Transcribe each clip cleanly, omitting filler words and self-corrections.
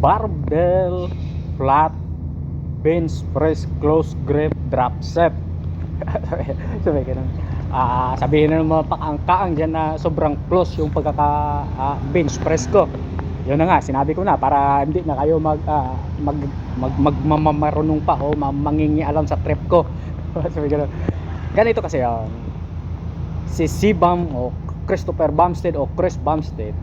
barbell flat bench press close grip drop set. Sabi ganun. Sabihin na ng mga pakaangkaang dyan na sobrang close yung pagkaka bench press ko. Yun na nga, sinabi ko na para hindi na kayo magmamarunong pa o mangingialam sa trip ko. Sabi ganun. Ganito kasi yun. Si Sibam o Christopher Bumstead o Chris Bumstead,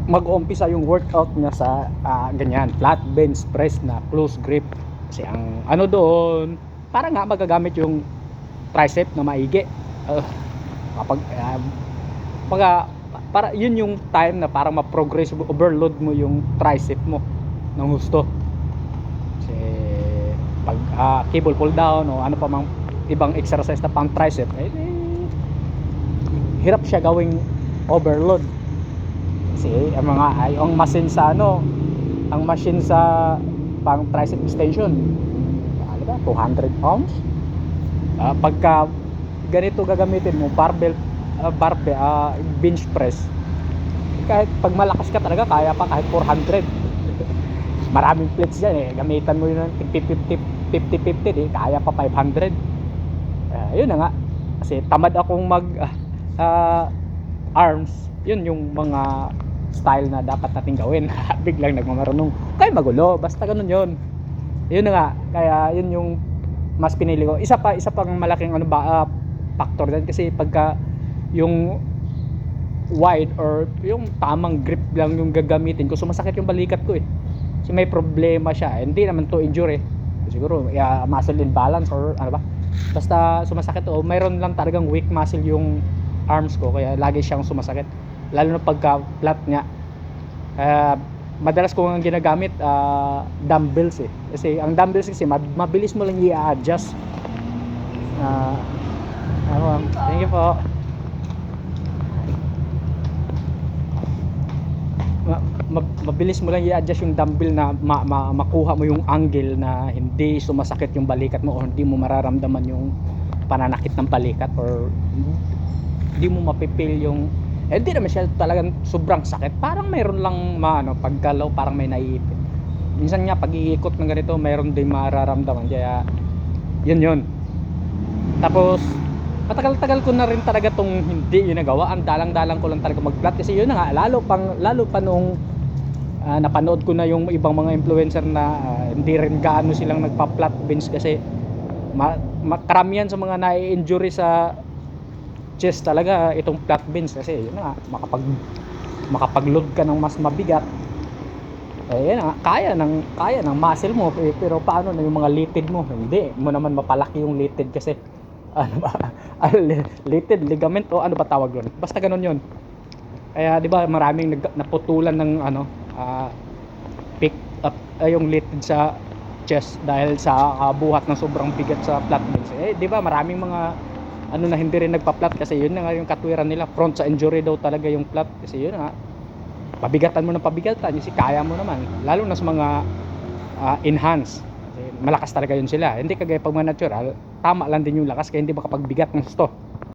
mag-uumpisa yung workout niya sa ganyan, flat bench press na close grip. Kasi ang ano doon, para nga magagamit yung tricep na maigi. Kapag para yun yung time na para ma-progress, overload mo yung tricep mo ng gusto. Kasi pag cable pull down o ano pa mang ibang exercise na pang tricep, hirap siya gawing overload. Kasi ang machine sa ang machine sa pang tricep extension, ano ba, 200 pounds. Pagka ganito gagamitin mo, barbell bench press, kahit pag malakas ka talaga kaya pa kahit 400. Maraming plates yan gamitan mo yun ng 50-50 kaya pa 500. Yun na nga, kasi tamad akong mag arms. Yun yung mga style na dapat natin gawin. Biglang nagmamarunong, kaya magulo, basta ganun yun. Yun na nga, kaya yun yung mas pinili ko. Isa pang malaking factor din, kasi pagka yung wide or yung tamang grip lang yung gagamitin ko, sumasakit yung balikat ko kasi may problema siya. Hindi naman to injury, siguro muscle imbalance or ano ba, basta sumasakit o mayroon lang talagang weak muscle yung arms ko, kaya lagi siyang sumasakit, lalo na pagka flat nga. Madalas ko ang ginagamit dumbbells kasi ang dumbbells kasi mabilis mo lang i-adjust. Thank you po. Mabilis mo lang i-adjust yung dumbbell na makuha mo yung angle na hindi sumasakit yung balikat mo o hindi mo mararamdaman yung pananakit ng balikat or hindi mo mapipil yung hindi naman siya talagang sobrang sakit, parang mayroon lang paggalaw, parang may naiipit. Minsan nga pag iikot ng ganito mayroon din mararamdaman, kaya yun. Tapos matagal-tagal ko na rin talaga tong hindi ginagawa. Ang dalang-dalang ko lang talaga mag-flat, kasi yun na nga, lalo pa nung napanood ko na yung ibang mga influencer na hindi rin gaano silang nagpa-flat bench, kasi karamihan sa mga na-injury sa chest talaga itong flat bench, kasi yun nga, makapag-load ka ng mas mabigat. Yun nga, kaya ng muscle mo, pero paano na yung mga litid mo? Hindi mo naman mapalaki yung litid, kasi ano ba, litid ligament o ano ba tawag doon, basta ganun yun. Kaya di ba maraming naputulan ng pick up yung litid sa chest dahil sa buhat ng sobrang bigat sa flat bench. Di ba maraming mga na hindi rin nagpa-flat, kasi yun na nga yung katwiran nila, front sa injury daw talaga yung flat, kasi yun nga, pabigatan mo ng pabigatan, kasi kaya mo naman, lalo na sa mga enhance, kasi malakas talaga yun sila, hindi kagaya pag mga natural, tama lang din yung lakas, kaya hindi makapagbigat ng gusto.